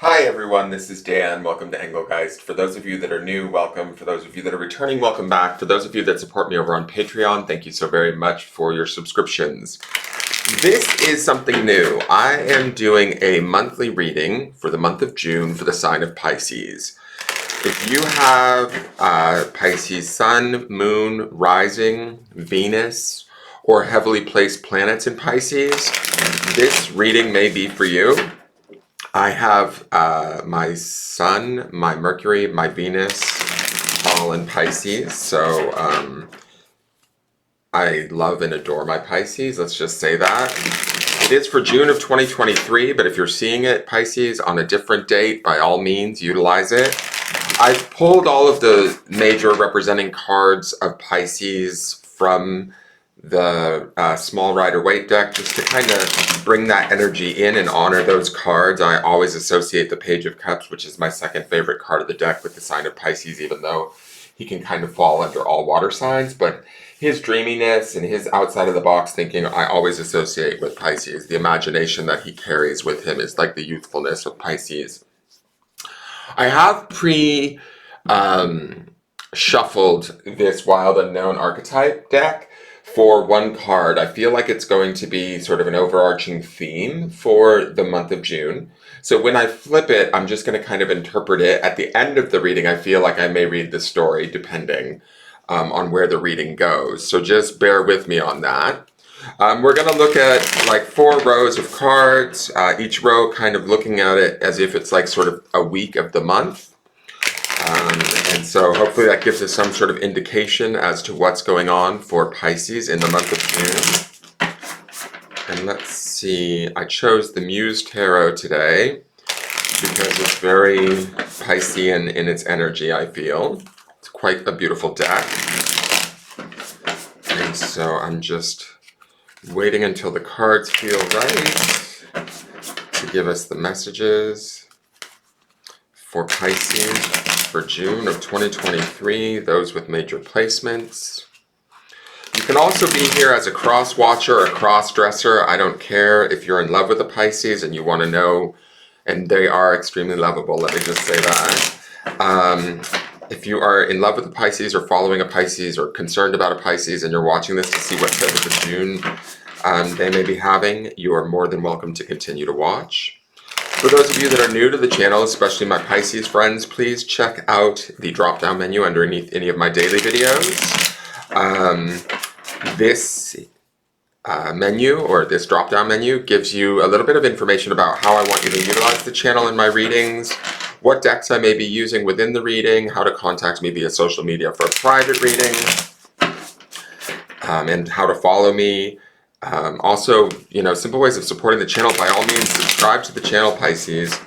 Hi everyone, this is Dan. Welcome to Engelgeist. For those of you that are new, welcome. For those of you that are returning, welcome back. For those of you that support me over on Patreon, thank you so very much for your subscriptions. This is something new. I am doing a monthly reading for the month of June for the sign of Pisces. If you have Pisces sun, moon, rising, Venus, or heavily placed planets in Pisces, this reading may be for you. I have my Sun, my Mercury, my Venus, all in Pisces. So I love and adore my Pisces. Let's just say that. It is for June of 2023, but if you're seeing it, Pisces, on a different date, by all means, utilize it. I've pulled all of the major representing cards of Pisces from the small Rider-Waite deck just to kind of bring that energy in and honor those cards. I always associate the Page of Cups, which is my second favorite card of the deck, with the sign of Pisces, even though he can kind of fall under all water signs. But his dreaminess and his outside of the box thinking I always associate with Pisces. The imagination that he carries with him is like the youthfulness of Pisces. I have shuffled this Wild Unknown Archetype deck for one card. I feel like it's going to be sort of an overarching theme for the month of June. So when I flip it, I'm just going to kind of interpret it. At the end of the reading, I feel like I may read the story depending on where the reading goes. So just bear with me on that. We're going to look at like 4 rows of cards, each row kind of looking at it as if it's like sort of a week of the month. And so hopefully that gives us some sort of indication as to what's going on for Pisces in the month of June. And let's see, I chose the Muse Tarot today because it's very Piscean in its energy, I feel. It's quite a beautiful deck. And so I'm just waiting until the cards feel right to give us the messages for Pisces for June of 2023, those with major placements. You can also be here as a cross watcher or a cross dresser. I don't care if you're in love with a Pisces and you want to know, and they are extremely lovable, let me just say that. If you are in love with a Pisces or following a Pisces or concerned about a Pisces and you're watching this to see what type of June they may be having, you are more than welcome to continue to watch. For those of you that are new to the channel, especially my Pisces friends, please check out the drop-down menu underneath any of my daily videos. This menu, or this drop-down menu, gives you a little bit of information about how I want you to utilize the channel in my readings, what decks I may be using within the reading, how to contact me via social media for a private reading, and how to follow me. Also, simple ways of supporting the channel. By all means, subscribe to the channel, Pisces,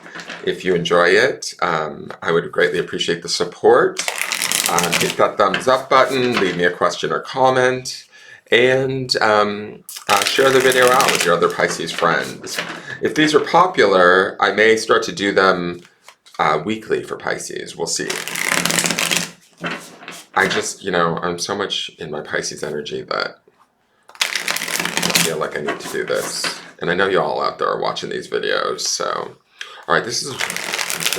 if you enjoy it. I would greatly appreciate the support. Hit that thumbs up button, leave me a question or comment, and share the video out with your other Pisces friends. If these are popular, I may start to do them weekly for Pisces. We'll see. I just, I'm so much in my Pisces energy that I feel like I need to do this. And I know you all out there are watching these videos, so. All right, this is a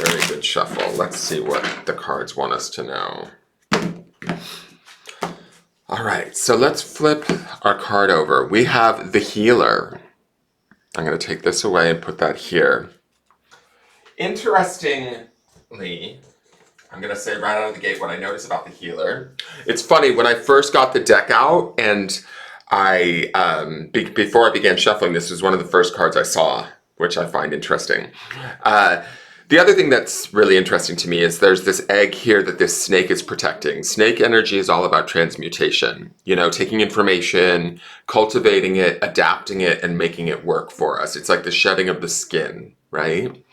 very good shuffle. Let's see what the cards want us to know. All right, so let's flip our card over. We have the Healer. I'm going to take this away and put that here. Interestingly, I'm going to say right out of the gate what I noticed about the Healer. It's funny, when I first got the deck out and before I began shuffling, this was one of the first cards I saw, which I find interesting. The other thing that's really interesting to me is there's this egg here that this snake is protecting. Snake energy is all about transmutation, taking information, cultivating it, adapting it, and making it work for us. It's like the shedding of the skin, right?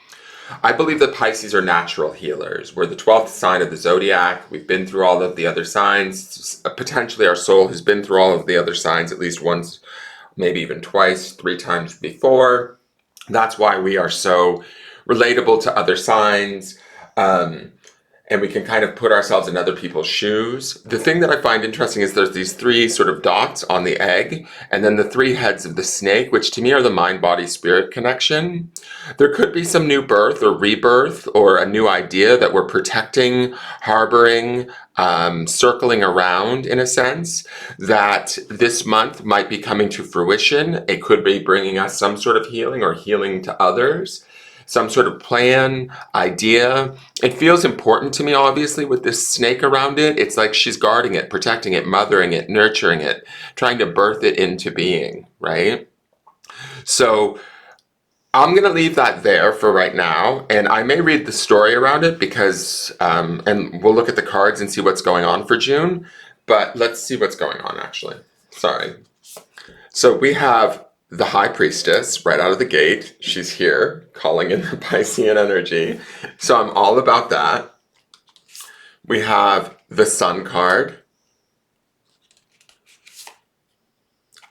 I believe that Pisces are natural healers. We're the 12th sign of the zodiac. We've been through all of the other signs. Potentially our soul has been through all of the other signs at least once, maybe even twice, 3 times before. That's why we are so relatable to other signs. And and we can kind of put ourselves in other people's shoes. The thing that I find interesting is there's these three sort of dots on the egg, and then the three heads of the snake, which to me are the mind, body, spirit connection. There could be some new birth or rebirth or a new idea that we're protecting, harboring, circling around in a sense, that this month might be coming to fruition. It could be bringing us some sort of healing or healing to others. Some sort of plan, idea. It feels important to me, obviously, with this snake around it. It's like she's guarding it, protecting it, mothering it, nurturing it, trying to birth it into being, right? So I'm going to leave that there for right now, and I may read the story around it because, and we'll look at the cards and see what's going on for June, but let's see what's going on, actually. Sorry. So we have the High Priestess right out of the gate. She's here calling in the Piscean energy. So I'm all about that. We have the Sun card,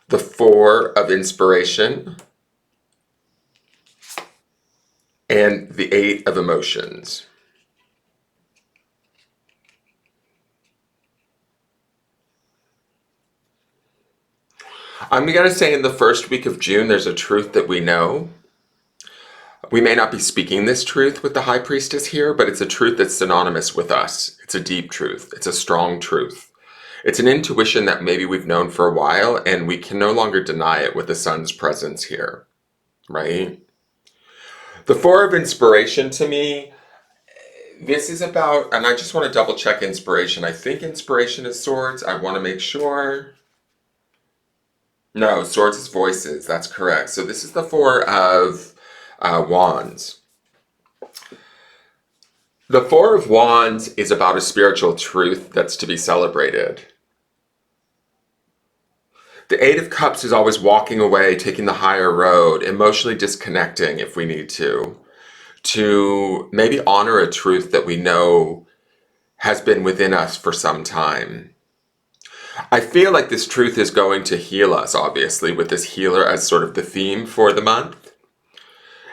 the Four of Inspiration, and the Eight of Emotions. I'm going to say in the first week of June, there's a truth that we know. We may not be speaking this truth with the High Priestess here, but it's a truth that's synonymous with us. It's a deep truth. It's a strong truth. It's an intuition that maybe we've known for a while, and we can no longer deny it with the Sun's presence here, right? The Four of Inspiration to me, this is about, and I just want to double check inspiration. I think inspiration is swords. I want to make sure. No, swords is voices. That's correct. So this is the Four of Wands. The Four of Wands is about a spiritual truth that's to be celebrated. The Eight of Cups is always walking away, taking the higher road, emotionally disconnecting if we need to maybe honor a truth that we know has been within us for some time. I feel like this truth is going to heal us, obviously, with this healer as sort of the theme for the month.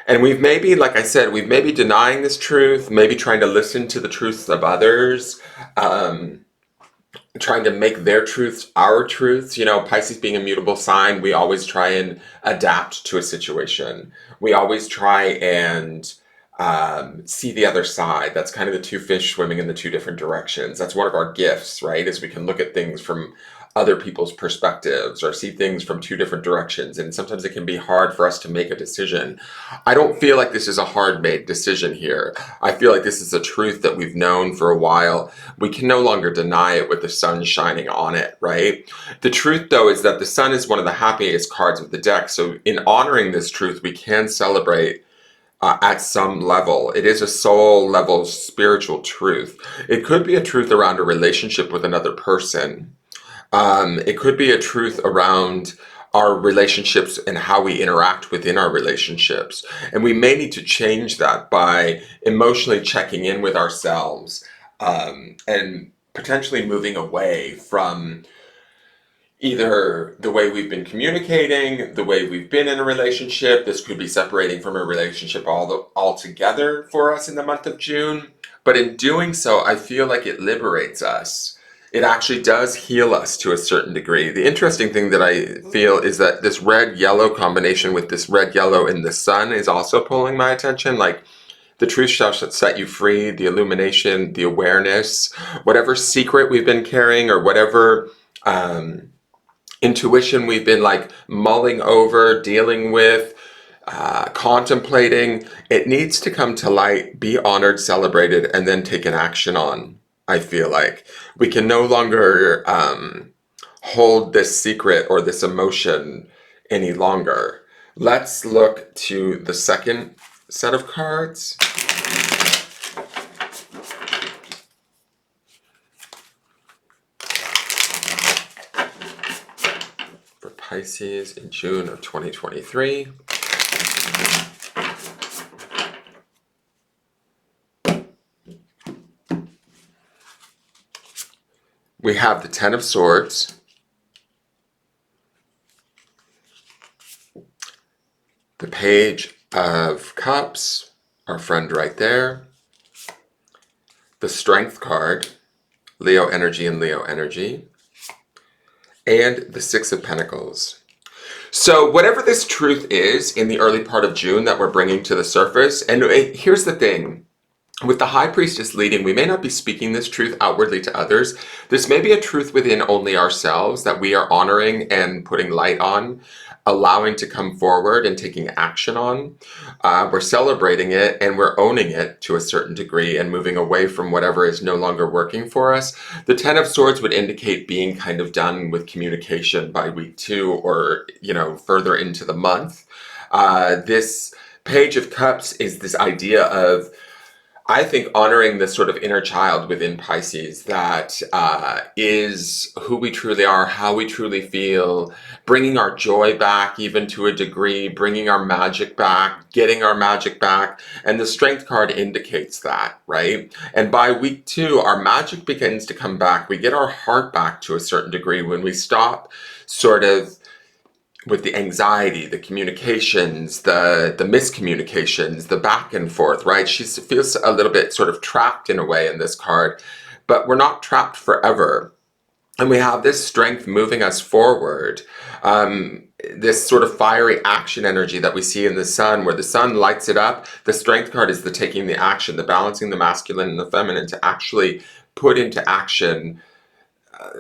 And we've maybe, like I said, we've maybe denying this truth, maybe trying to listen to the truths of others, trying to make their truths our truths. You know, Pisces being a mutable sign, we always try and adapt to a situation. We always try and see the other side. That's kind of the two fish swimming in the two different directions. That's one of our gifts, right? Is we can look at things from other people's perspectives or see things from two different directions. And sometimes it can be hard for us to make a decision. I don't feel like this is a hard-made decision here. I feel like this is a truth that we've known for a while. We can no longer deny it with the sun shining on it, right? The truth, though, is that the sun is one of the happiest cards of the deck. So in honoring this truth, we can celebrate at some level. It is a soul level spiritual truth. It could be a truth around a relationship with another person. It could be a truth around our relationships and how we interact within our relationships. And we may need to change that by emotionally checking in with ourselves and potentially moving away from either the way we've been communicating, the way we've been in a relationship. This could be separating from a relationship altogether for us in the month of June. But in doing so, I feel like it liberates us. It actually does heal us to a certain degree. The interesting thing that I feel is that this red-yellow combination with this red-yellow in the sun is also pulling my attention. Like, the truth shall set you free, the illumination, the awareness, whatever secret we've been carrying or whatever intuition we've been like mulling over, dealing with, contemplating, it needs to come to light, be honored, celebrated, and then taken action on. I feel like we can no longer hold this secret or this emotion any longer. Let's look to the second set of cards. For Pisces in June of 2023. We have the Ten of Swords, the Page of Cups, our friend right there, the Strength card, Leo energy and Leo energy, and the Six of Pentacles. So whatever this truth is in the early part of June that we're bringing to the surface, and here's the thing, with the High Priestess leading, we may not be speaking this truth outwardly to others. This may be a truth within only ourselves that we are honoring and putting light on, allowing to come forward and taking action on. We're celebrating it and we're owning it to a certain degree and moving away from whatever is no longer working for us. The Ten of Swords would indicate being kind of done with communication by week 2 or, further into the month. This Page of Cups is this idea of, I think, honoring the sort of inner child within Pisces that is who we truly are, how we truly feel, bringing our joy back even to a degree, bringing our magic back, getting our magic back. And the Strength card indicates that, right? And by week 2, our magic begins to come back. We get our heart back to a certain degree when we stop sort of with the anxiety, the communications, the miscommunications, the back and forth, right? She feels a little bit sort of trapped in a way in this card, but we're not trapped forever. And we have this strength moving us forward. This sort of fiery action energy that we see in the sun, where the sun lights it up. The Strength card is the taking the action, the balancing the masculine and the feminine to actually put into action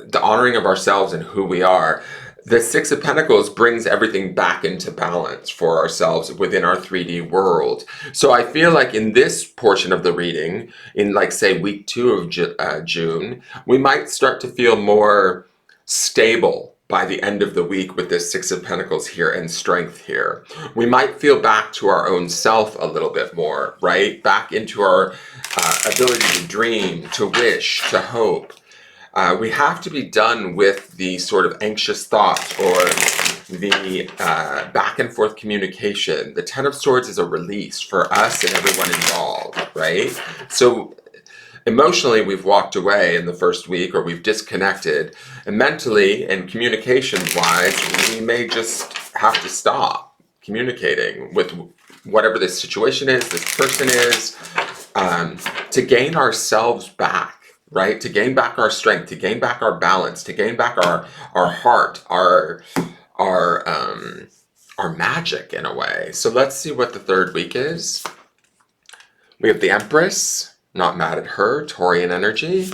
the honoring of ourselves and who we are. The Six of Pentacles brings everything back into balance for ourselves within our 3D world. So I feel like in this portion of the reading, in like say week 2 of June, we might start to feel more stable by the end of the week with this Six of Pentacles here and Strength here. We might feel back to our own self a little bit more, right? Back into our ability to dream, to wish, to hope. We have to be done with the sort of anxious thoughts or the back and forth communication. The Ten of Swords is a release for us and everyone involved, right? So emotionally, we've walked away in the first week or we've disconnected. And mentally and communication-wise, we may just have to stop communicating with whatever this situation is, this person is, to gain ourselves back. Right? To gain back our strength, to gain back our balance, to gain back our heart, our magic in a way. So let's see what the third week is. We have the Empress, not mad at her, Taurian energy,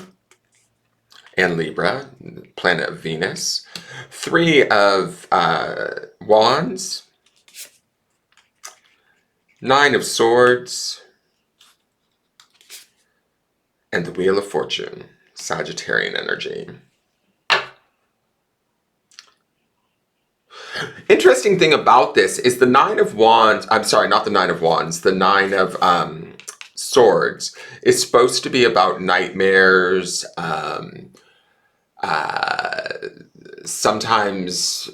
and Libra, planet of Venus. 3 of Wands, 9 of Swords, and the Wheel of Fortune, Sagittarian energy. Interesting thing about this is the 9 of Wands, I'm sorry, not the 9 of Wands, the 9 of Swords is supposed to be about nightmares, sometimes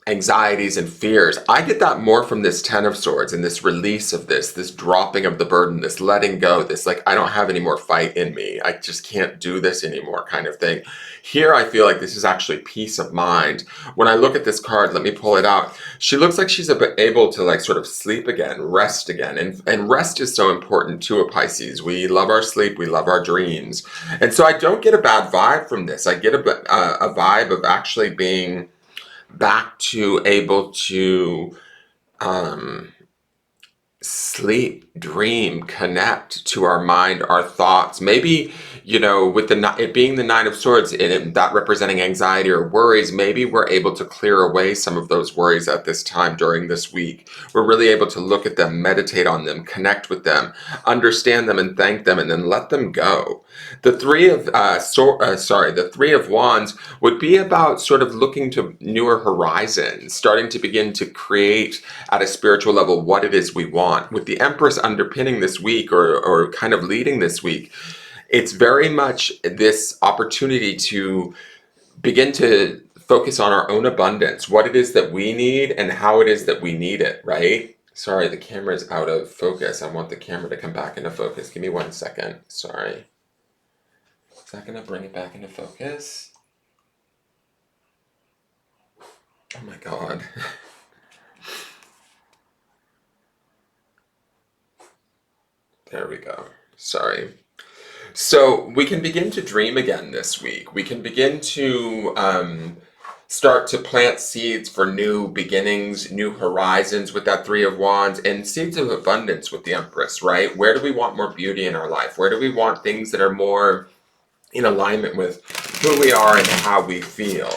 anxieties and fears. I get that more from this Ten of Swords and this release of this dropping of the burden, this letting go, this like, I don't have any more fight in me. I just can't do this anymore kind of thing. Here, I feel like this is actually peace of mind. When I look at this card, let me pull it out. She looks like she's able to like sort of sleep again, rest again. And rest is so important to a Pisces. We love our sleep. We love our dreams. And so I don't get a bad vibe from this. I get a vibe of actually being back to able to sleep, dream, connect to our mind, our thoughts. Maybe, with it being the 9 of Swords and that representing anxiety or worries, maybe we're able to clear away some of those worries at this time during this week. We're really able to look at them, meditate on them, connect with them, understand them and thank them, and then let them go. The 3 of Wands would be about sort of looking to newer horizons, starting to begin to create at a spiritual level what it is we want. With the Empress underpinning this week or kind of leading this week, it's very much this opportunity to begin to focus on our own abundance, what it is that we need and how it is that we need it, right? Sorry, the camera is out of focus. I want the camera to come back into focus. Give me 1 second. Sorry. Is that going to bring it back into focus? Oh my God. There we go. Sorry. So we can begin to dream again this week. We can begin to start to plant seeds for new beginnings, new horizons with that Three of Wands, and seeds of abundance with the Empress, right? Where do we want more beauty in our life? Where do we want things that are more in alignment with who we are and how we feel?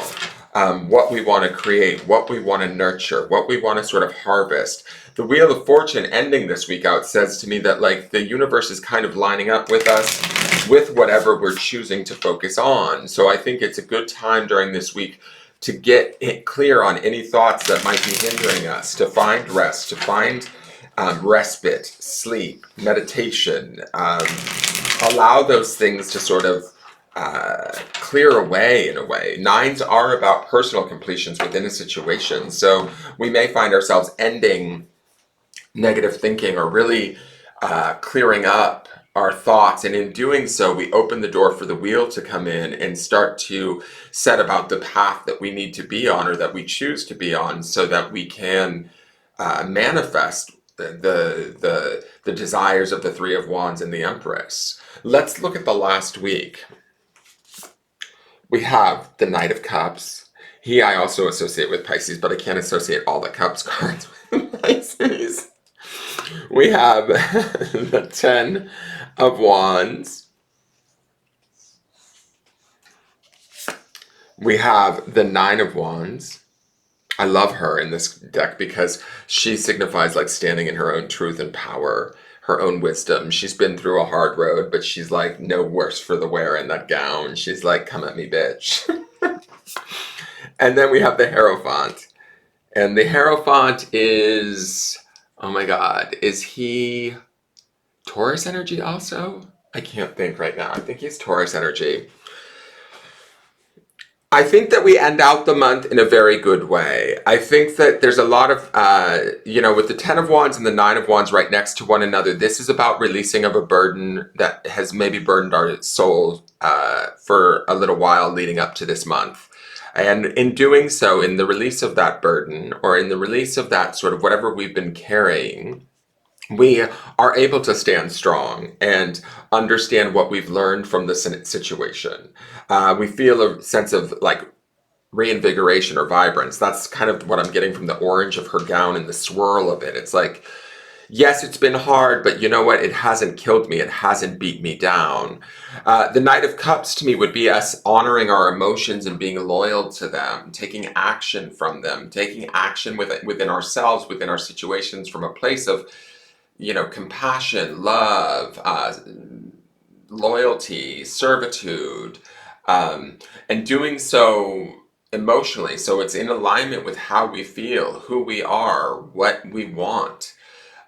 What we want to create, what we want to nurture, what we want to sort of harvest. The Wheel of Fortune ending this week out says to me that like the universe is kind of lining up with us with whatever we're choosing to focus on. So I think it's a good time during this week to get it clear on any thoughts that might be hindering us, to find rest, to find respite, sleep, meditation, allow those things to sort of clear away in a way. Nines are about personal completions within a situation. So we may find ourselves ending negative thinking or really clearing up our thoughts. And in doing so, we open the door for the wheel to come in and start to set about the path that we need to be on or that we choose to be on so that we can manifest the desires of the Three of Wands and the Empress. Let's look at the last week. We have the Knight of Cups. I also associate with Pisces, but I can't associate all the Cups cards with Pisces. We have the Ten of Wands. We have the Nine of Wands. I love her in this deck because she signifies like standing in her own truth and power, her own wisdom. She's been through a hard road, but she's like no worse for the wear in that gown. She's like, come at me, bitch. And then we have the Hierophant. And the Hierophant is, oh my God, is he Taurus energy also? I can't think right now. I think he's Taurus energy. I think that we end out the month in a very good way. I think that there's a lot of, with the Ten of Wands and the Nine of Wands right next to one another, this is about releasing of a burden that has maybe burdened our soul for a little while leading up to this month. And in doing so, in the release of that burden or in the release of that sort of whatever we've been carrying, we are able to stand strong and understand what we've learned from the situation. We feel a sense of like reinvigoration or vibrance. That's kind of what I'm getting from the orange of her gown and the swirl of it. It's like, yes, it's been hard, but you know what? It hasn't killed me. It hasn't beat me down. The Knight of Cups to me would be us honoring our emotions and being loyal to them, taking action from them, taking action within ourselves, within our situations from a place of compassion, love, loyalty, servitude, and doing so emotionally. So it's in alignment with how we feel, who we are, what we want.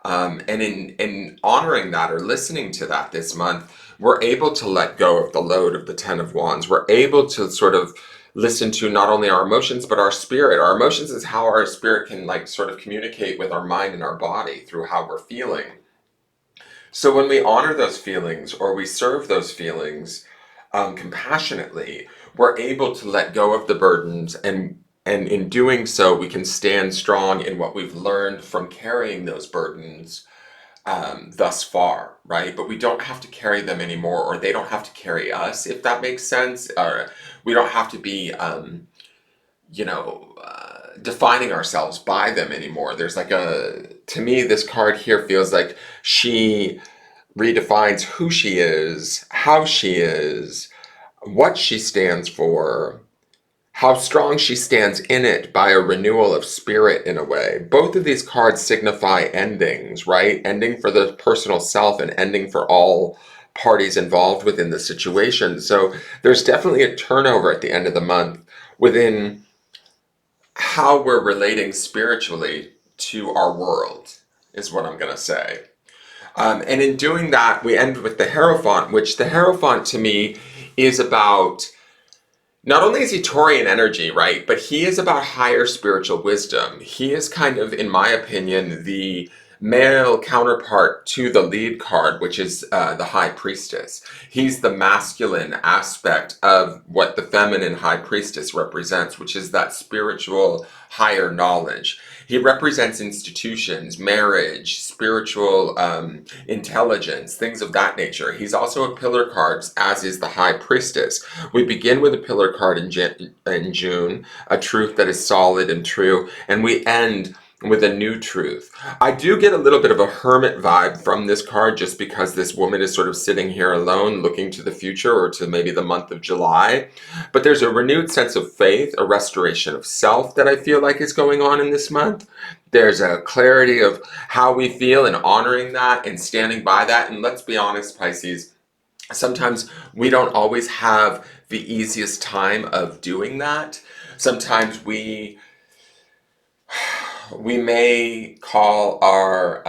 And in honoring that or listening to that this month, we're able to let go of the load of the Ten of Wands. We're able to sort of listen to not only our emotions, but our spirit. Our emotions is how our spirit can like sort of communicate with our mind and our body through how we're feeling. So when we honor those feelings or we serve those feelings compassionately, we're able to let go of the burdens, and in doing so, we can stand strong in what we've learned from carrying those burdens thus far, right? But we don't have to carry them anymore, or they don't have to carry us, if that makes sense. Or we don't have to be, defining ourselves by them anymore. There's like to me, this card here feels like she redefines who she is, how she is, what she stands for, how strong she stands in it by a renewal of spirit in a way. Both of these cards signify endings, right? Ending for the personal self and ending for all parties involved within the situation. So there's definitely a turnover at the end of the month within how we're relating spiritually to our world, is what I'm going to say. And in doing that, we end with the Hierophant, which the Hierophant to me is about, not only is he Taurian energy, right, but he is about higher spiritual wisdom. He is kind of, in my opinion, the male counterpart to the lead card, which is the High Priestess. He's the masculine aspect of what the feminine High Priestess represents, which is that spiritual higher knowledge. He represents institutions, marriage, spiritual intelligence, things of that nature. He's also a pillar card, as is the High Priestess. We begin with a pillar card in June, a truth that is solid and true, and we end with a new truth. I do get a little bit of a hermit vibe from this card just because this woman is sort of sitting here alone looking to the future or to maybe the month of July. But there's a renewed sense of faith, a restoration of self that I feel like is going on in this month. There's a clarity of how we feel and honoring that and standing by that. And let's be honest, Pisces, sometimes we don't always have the easiest time of doing that. Sometimes we may call our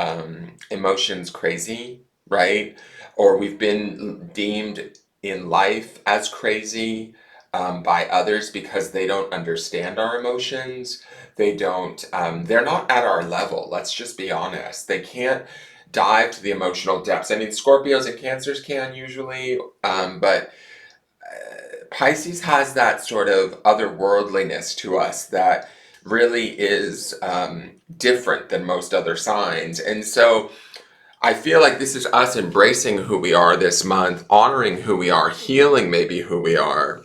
emotions crazy, right? Or we've been deemed in life as crazy by others because they don't understand our emotions. They don't, they're not at our level. Let's just be honest. They can't dive to the emotional depths. I mean, Scorpios and Cancers can usually, but Pisces has that sort of otherworldliness to us that really is different than most other signs. And so I feel like this is us embracing who we are this month, honoring who we are, healing maybe who we are,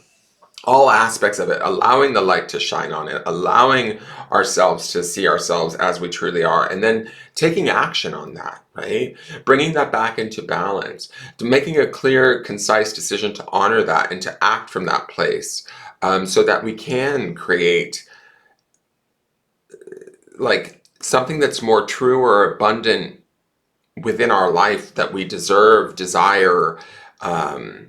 all aspects of it, allowing the light to shine on it, allowing ourselves to see ourselves as we truly are, and then taking action on that, right? Bringing that back into balance, to making a clear, concise decision to honor that and to act from that place, so that we can create like something that's more true or abundant within our life that we deserve, desire, um,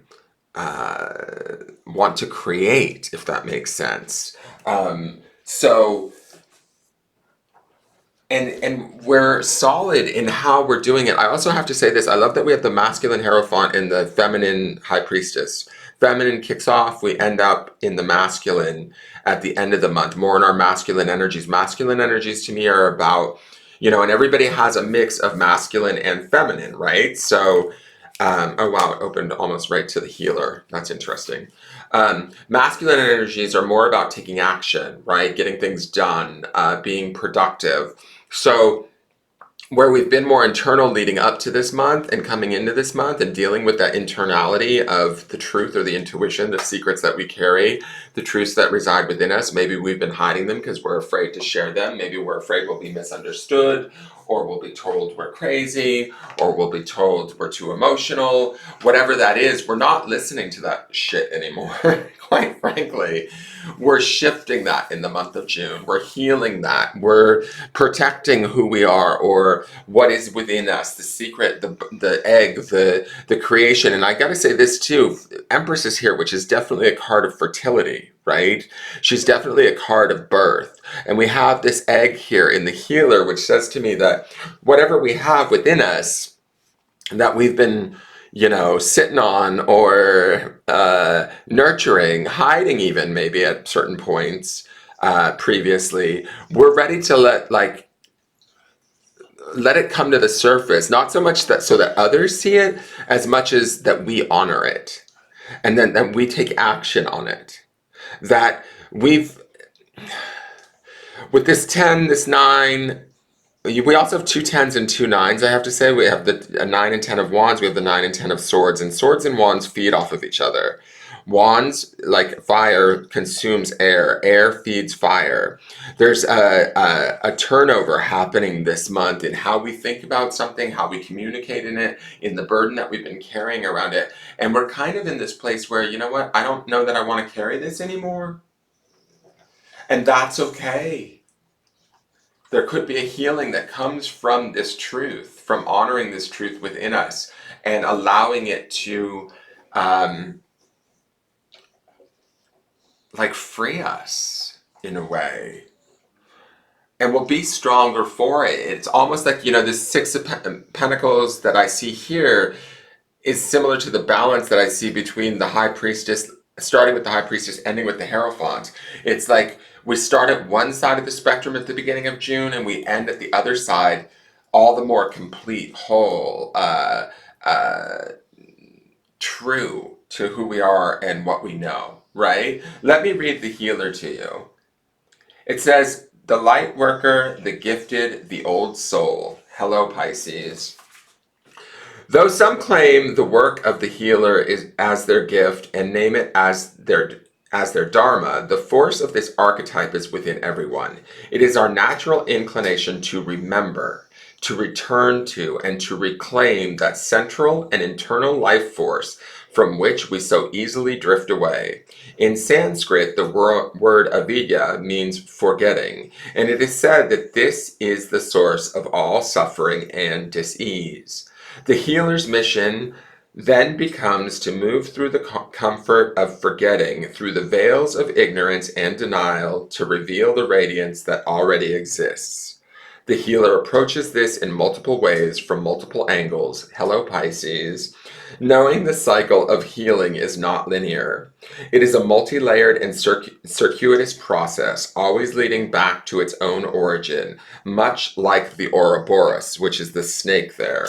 want to create, if that makes sense. So, and we're solid in how we're doing it. I also have to say this. I love that we have the masculine Hierophant and the feminine High Priestess. Feminine kicks off, we end up in the masculine at the end of the month, more in our masculine energies. Masculine energies to me are about, and everybody has a mix of masculine and feminine, right? So, oh wow, it opened almost right to the healer. That's interesting. Masculine energies are more about taking action, right? Getting things done, being productive. So, where we've been more internal leading up to this month and coming into this month and dealing with that internality of the truth or the intuition, the secrets that we carry, the truths that reside within us. Maybe we've been hiding them because we're afraid to share them. Maybe we're afraid we'll be misunderstood, or we'll be told we're crazy, or we'll be told we're too emotional. Whatever that is, we're not listening to that shit anymore, quite frankly. We're shifting that in the month of June. We're healing that. We're protecting who we are or what is within us, the secret, the egg, the creation. And I got to say this too, Empress is here, which is definitely a card of fertility, right? She's definitely a card of birth. And we have this egg here in the healer, which says to me that whatever we have within us that we've been sitting on or nurturing, hiding even maybe at certain points previously, we're ready to let it come to the surface, not so much that so that others see it, as much as that we honor it. And then that we take action on it. That we've, with this 10, this 9, we also have two 10s and two 9s, I have to say. We have the 9 and 10 of wands, we have the 9 and 10 of swords, and swords and wands feed off of each other. Wands, like fire, consumes air. Air feeds fire. There's a turnover happening this month in how we think about something, how we communicate in it, in the burden that we've been carrying around it. And we're kind of in this place where, you know what, I don't know that I want to carry this anymore. And that's okay. There could be a healing that comes from this truth, from honoring this truth within us and allowing it to free us in a way. And we'll be stronger for it. It's almost like, this Six of Pentacles that I see here is similar to the balance that I see between the High Priestess, starting with the High Priestess, ending with the Hierophant. It's like we start at one side of the spectrum at the beginning of June and we end at the other side, all the more complete, whole, true to who we are and what we know, right? Let me read the healer to you. It says, The light worker, the gifted, the old soul. Hello, Pisces. Though some claim the work of the healer is as their gift and name it as their dharma, the force of this archetype is within everyone. It is our natural inclination to remember, to return to, and to reclaim that central and internal life force from which we so easily drift away. In Sanskrit, the word avidya means forgetting, and it is said that this is the source of all suffering and dis-ease. The healer's mission then becomes to move through the comfort of forgetting, through the veils of ignorance and denial, to reveal the radiance that already exists. The healer approaches this in multiple ways, from multiple angles. Hello, Pisces. Knowing the cycle of healing is not linear. It is a multi-layered and circuitous process, always leading back to its own origin, much like the Ouroboros, which is the snake there.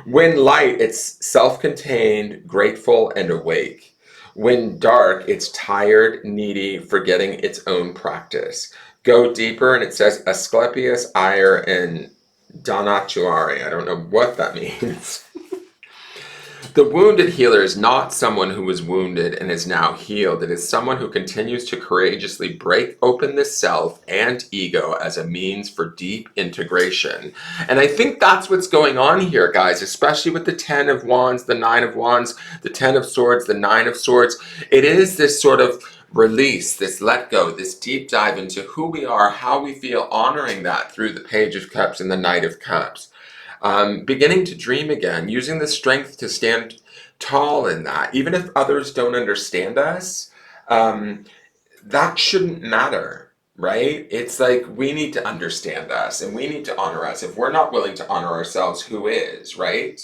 When light, it's self-contained, grateful, and awake. When dark, it's tired, needy, forgetting its own practice. Go deeper, and it says Asclepius, ire, and Donatuari. I don't know what that means. The wounded healer is not someone who was wounded and is now healed. It is someone who continues to courageously break open the self and ego as a means for deep integration. And I think that's what's going on here, guys, especially with the 10 of Wands, the 9 of Wands, the 10 of Swords, the 9 of Swords. It is this sort of release, this let go, this deep dive into who we are, how we feel, honoring that through the Page of Cups and the Knight of Cups. Beginning to dream again, using the strength to stand tall in that. Even if others don't understand us, that shouldn't matter, right? It's like we need to understand us and we need to honor us. If we're not willing to honor ourselves, who is, right?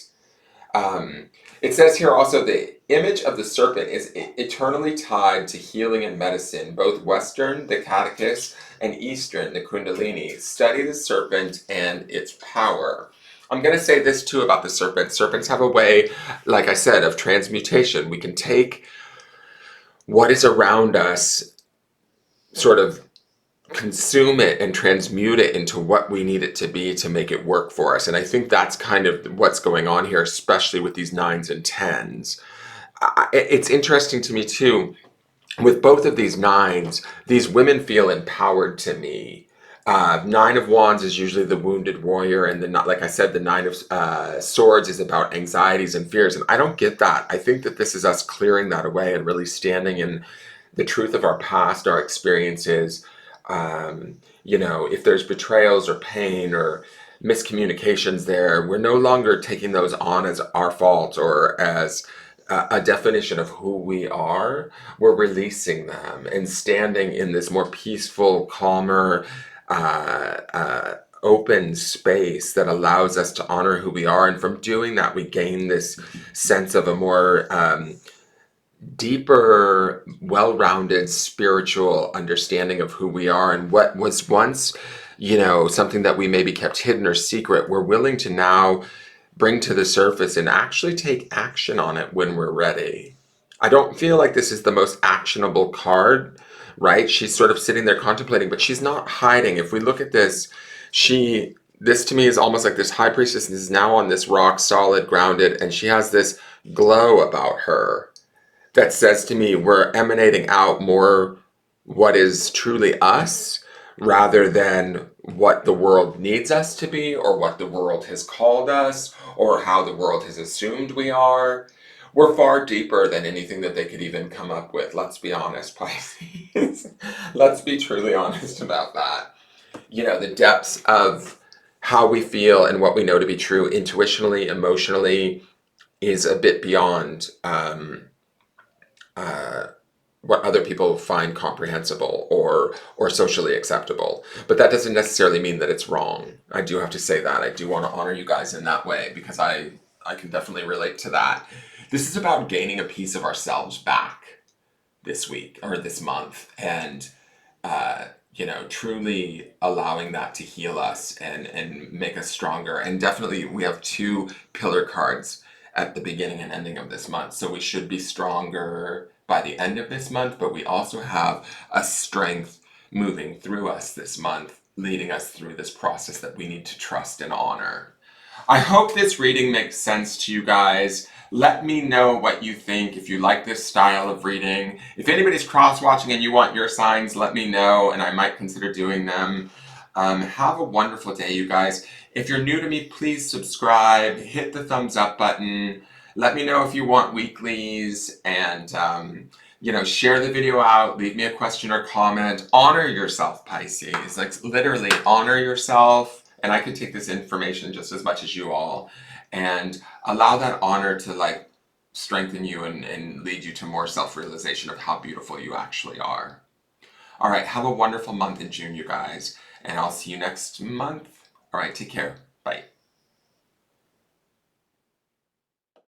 It says here also the image of the serpent is eternally tied to healing and medicine, both Western, the Catechist, and Eastern, the Kundalini. Study the serpent and its power. I'm going to say this too about the serpent. Serpents have a way, like I said, of transmutation. We can take what is around us, sort of consume it and transmute it into what we need it to be to make it work for us. And I think that's kind of what's going on here, especially with these 9s and 10s. It's interesting to me too, with both of these 9s, these women feel empowered to me. 9 of Wands is usually the wounded warrior, and like I said, the 9 of Swords is about anxieties and fears, and I don't get that. I think that this is us clearing that away and really standing in the truth of our past, our experiences. If there's betrayals or pain or miscommunications there, we're no longer taking those on as our fault or as a definition of who we are. We're releasing them and standing in this more peaceful, calmer, open space that allows us to honor who we are. And from doing that, we gain this sense of a more deeper, well-rounded spiritual understanding of who we are, and what was once, something that we maybe kept hidden or secret, we're willing to now bring to the surface and actually take action on it when we're ready. I don't feel like this is the most actionable card, right? She's sort of sitting there contemplating, but she's not hiding. If we look at this, this to me is almost like this high priestess is now on this rock, solid, grounded, and she has this glow about her that says to me, we're emanating out more what is truly us rather than what the world needs us to be or what the world has called us or how the world has assumed we are. We're far deeper than anything that they could even come up with. Let's be honest, Pisces. Let's be truly honest about that. The depths of how we feel and what we know to be true intuitionally, emotionally, is a bit beyond what other people find comprehensible or socially acceptable. But that doesn't necessarily mean that it's wrong. I do have to say that. I do want to honor you guys in that way because I can definitely relate to that. This is about gaining a piece of ourselves back this week or this month and, truly allowing that to heal us and make us stronger. And definitely we have 2 pillar cards at the beginning and ending of this month. So we should be stronger by the end of this month, but we also have a strength moving through us this month leading us through this process that we need to trust and honor. I hope this reading makes sense to you guys. Let me know what you think, if you like this style of reading. If anybody's cross-watching and you want your signs, let me know, and I might consider doing them. Have a wonderful day, you guys. If you're new to me, please subscribe, hit the thumbs up button. Let me know if you want weeklies, and share the video out, leave me a question or comment. Honor yourself, Pisces. Like, literally honor yourself. And I can take this information just as much as you all, and allow that honor to like strengthen you and lead you to more self-realization of how beautiful you actually are. All right, have a wonderful month in June, you guys, and I'll see you next month. All right, take care.